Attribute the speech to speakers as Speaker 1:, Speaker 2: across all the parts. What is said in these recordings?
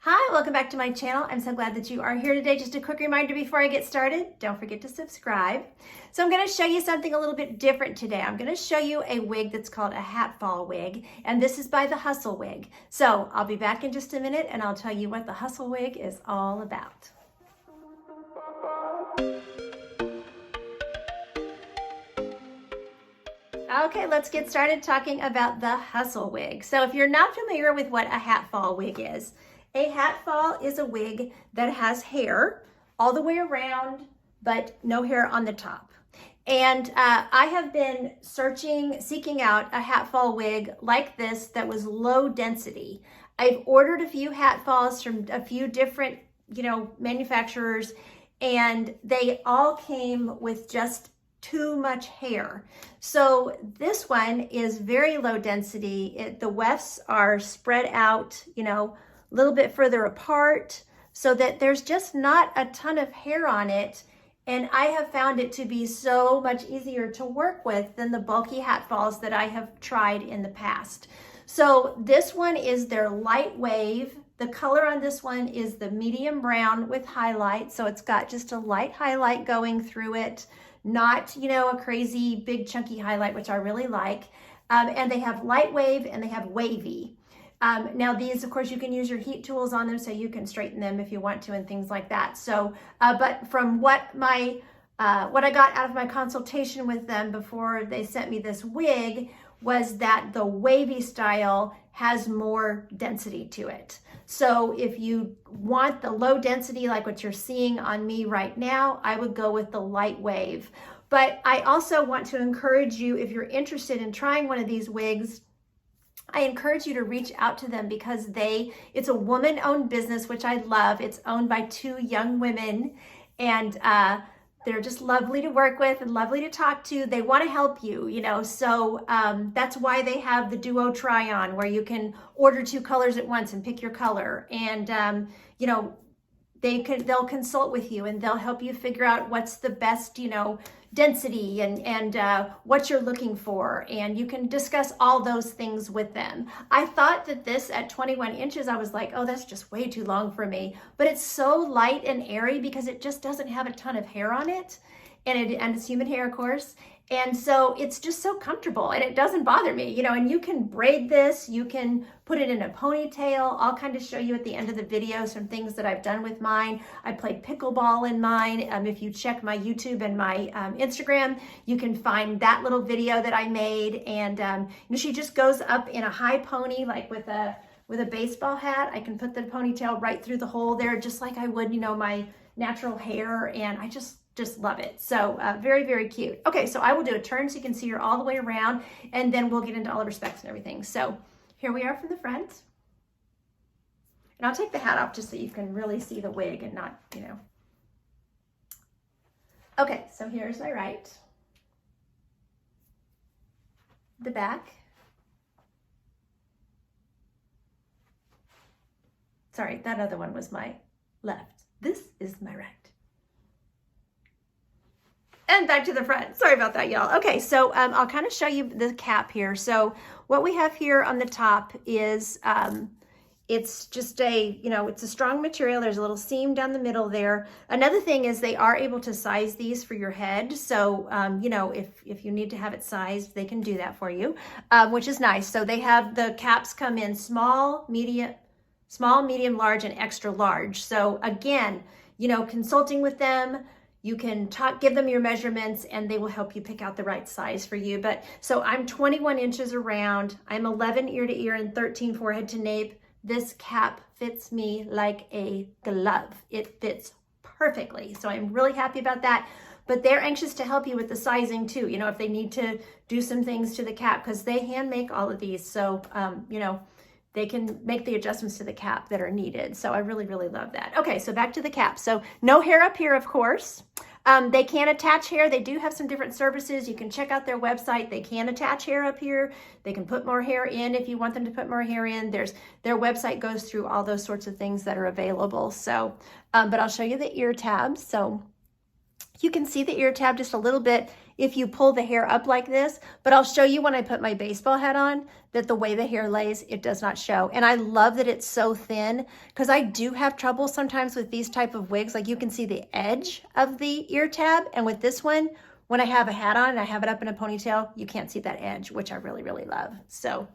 Speaker 1: Hi, welcome back to my channel. I'm so glad that you are here today. Just a quick reminder before I get started, don't forget to subscribe. So I'm going to show you something a little bit different today. I'm going to show you a wig that's called a hat fall wig, and this is by the Hustle Wig. So I'll be back in just a minute and I'll tell you what the Hustle Wig is all about. Okay, let's get started talking about the Hustle Wig. So if you're not familiar with what a hat fall wig is, a hat fall is a wig that has hair all the way around, but no hair on the top. And I have been seeking out a hat fall wig like this that was low density. I've ordered a few hat falls from a few different, manufacturers, and they all came with just too much hair. So this one is very low density. The wefts are spread out, a little bit further apart so that there's just not a ton of hair on it. And I have found it to be so much easier to work with than the bulky hat falls that I have tried in the past. So this one is their light wave. The color on this one is the medium brown with highlight. So it's got just a light highlight going through it, not, a crazy big chunky highlight, which I really like. And they have light wave and they have wavy. Now these, of course, you can use your heat tools on them so you can straighten them if you want to and things like that. So, but from what I got out of my consultation with them before they sent me this wig was that the wavy style has more density to it. So if you want the low density like what you're seeing on me right now, I would go with the light wave. But I also want to encourage you, if you're interested in trying one of these wigs, I encourage you to reach out to them because it's a woman-owned business, which I love. It's owned by two young women, and they're just lovely to work with and lovely to talk to. They want to help you, so that's why they have the duo try-on where you can order two colors at once and pick your color. And, they'll consult with you and they'll help you figure out what's the best, density and what you're looking for. And you can discuss all those things with them. I thought that this at 21 inches, I was like, oh, that's just way too long for me. But it's so light and airy because it just doesn't have a ton of hair on it. And it's human hair, of course. And so it's just so comfortable and it doesn't bother me, and you can braid this, you can put it in a ponytail. I'll kind of show you at the end of the video some things that I've done with mine. I played pickleball in mine. If you check my YouTube and my Instagram, you can find that little video that I made. And she just goes up in a high pony, like with a baseball hat. I can put the ponytail right through the hole there, just like I would, my natural hair. And I just love it. So very, very cute. Okay, so I will do a turn so you can see her all the way around, and then we'll get into all the respects and everything. So here we are from the front. And I'll take the hat off just so you can really see the wig and not, Okay, so here's my right. The back. Sorry, that other one was my left. This is my right. And back to the front. Sorry about that, y'all. Okay, so I'll kind of show you the cap here. So what we have here on the top is, it's just it's a strong material. There's a little seam down the middle there. Another thing is they are able to size these for your head. So, if you need to have it sized, they can do that for you, which is nice. So they have the caps come in small, medium, large, and extra large. So again, consulting with them, you can give them your measurements and they will help you pick out the right size for you. But so I'm 21 inches around, I'm 11 ear to ear and 13 forehead to nape. This cap fits me like a glove. It fits perfectly. So I'm really happy about that. But they're anxious to help you with the sizing too, if they need to do some things to the cap, because they hand make all of these. So, they can make the adjustments to the cap that are needed. So I really, really love that. Okay, so back to the cap. So no hair up here, of course. They can attach hair. They do have some different services. You can check out their website. They can attach hair up here. They can put more hair in if you want them to put more hair in. Their website goes through all those sorts of things that are available. So, but I'll show you the ear tabs. So You can see the ear tab just a little bit if you pull the hair up like this, but I'll show you when I put my baseball hat on that the way the hair lays, it does not show. And I love that it's so thin because I do have trouble sometimes with these type of wigs. Like you can see the edge of the ear tab. And with this one, when I have a hat on and I have it up in a ponytail, you can't see that edge, which I really, really love. So,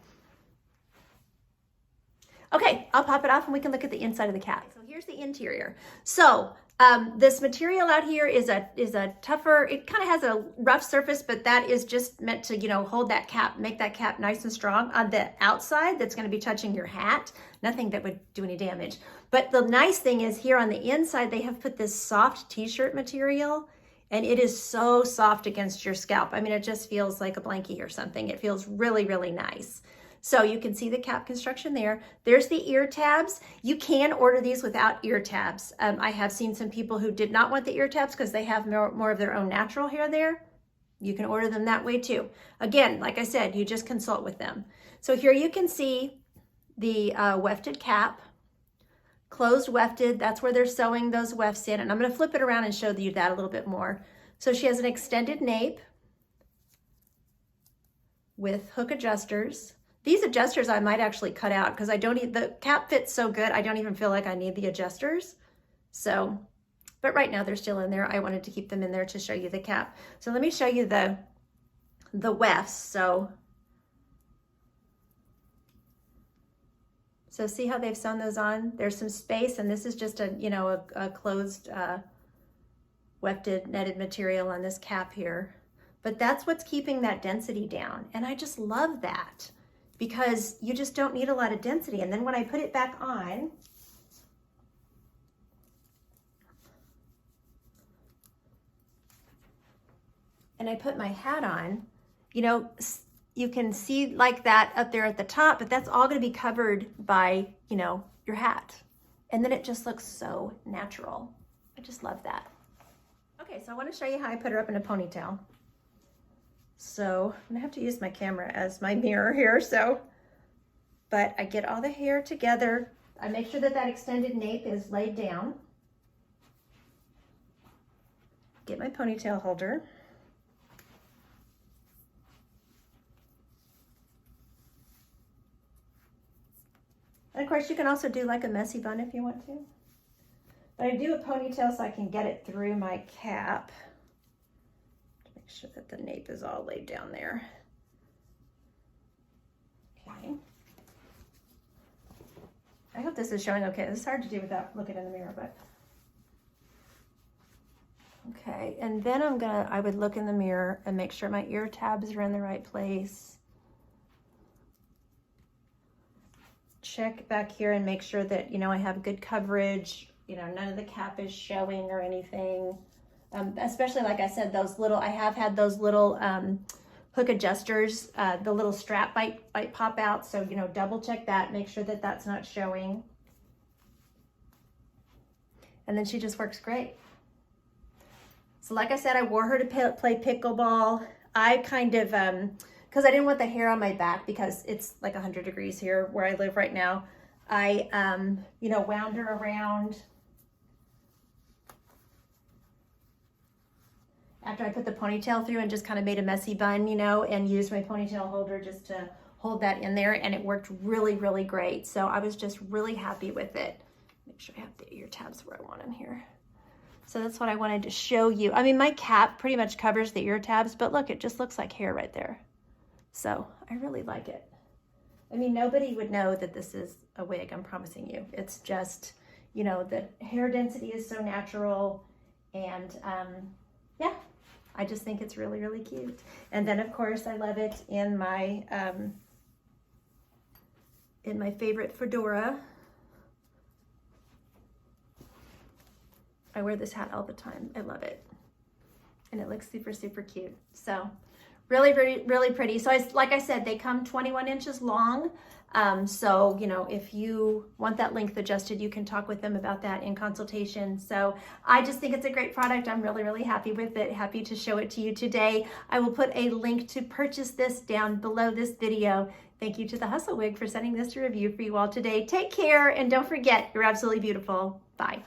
Speaker 1: okay, I'll pop it off and we can look at the inside of the cap. So here's the interior. So this material out here is a tougher, it kind of has a rough surface, but that is just meant to, you know, hold that cap, make that cap nice and strong. On the outside, that's going to be touching your hat. Nothing that would do any damage. But the nice thing is here on the inside, they have put this soft t-shirt material, and it is so soft against your scalp. I mean, it just feels like a blankie or something. It feels really, really nice. So you can see the cap construction there. There's the ear tabs. You can order these without ear tabs. I have seen some people who did not want the ear tabs because they have more of their own natural hair there. You can order them that way too. Again, like I said, you just consult with them. So here you can see the wefted cap, closed wefted. That's where they're sewing those wefts in. And I'm going to flip it around and show you that a little bit more. So she has an extended nape with hook adjusters. These adjusters I might actually cut out because the cap fits so good, I don't even feel like I need the adjusters. So, but right now they're still in there. I wanted to keep them in there to show you the cap. So let me show you the wefts. So see how they've sewn those on? There's some space, and this is just a closed wefted netted material on this cap here. But that's what's keeping that density down. And I just love that, because you just don't need a lot of density. And then when I put it back on, and I put my hat on, you know, you can see like that up there at the top, but that's all gonna be covered by, you know, your hat. And then it just looks so natural. I just love that. Okay, so I wanna show you how I put her up in a ponytail. So I'm gonna have to use my camera as my mirror here. But I get all the hair together. I make sure that that extended nape is laid down. Get my ponytail holder. And of course you can also do like a messy bun if you want to. But I do a ponytail so I can get it through my cap. Make sure that the nape is all laid down there. Okay. I hope this is showing okay. It's hard to do without looking in the mirror, but. Okay, and then I would look in the mirror and make sure my ear tabs are in the right place. Check back here and make sure that, you know, I have good coverage. You know, none of the cap is showing or anything. Especially, like I said, I have had those little hook adjusters, the little strap might pop out. So, you know, double check that, make sure that that's not showing. And then she just works great. So like I said, I wore her to play pickleball. I kind of, because I didn't want the hair on my back because it's like 100 degrees here where I live right now. I, you know, wound her around. After I put the ponytail through and just kind of made a messy bun, you know, and used my ponytail holder just to hold that in there, and it worked really, really great. So I was just really happy with it. Make sure I have the ear tabs where I want them here. So that's what I wanted to show you. I mean, my cap pretty much covers the ear tabs, but look, it just looks like hair right there. So I really like it. I mean, nobody would know that this is a wig, I'm promising you. It's just, you know, the hair density is so natural, and yeah. I just think it's really, really cute. And then of course I love it in my favorite fedora. I wear this hat all the time. I love it. And it looks super, super cute. So really, really, really pretty. So like I said, they come 21 inches long. So, you know, if you want that length adjusted, you can talk with them about that in consultation. So I just think it's a great product. I'm really, really happy with it. Happy to show it to you today. I will put a link to purchase this down below this video. Thank you to the Hustle Wig for sending this to review for you all today. Take care, and don't forget, you're absolutely beautiful. Bye.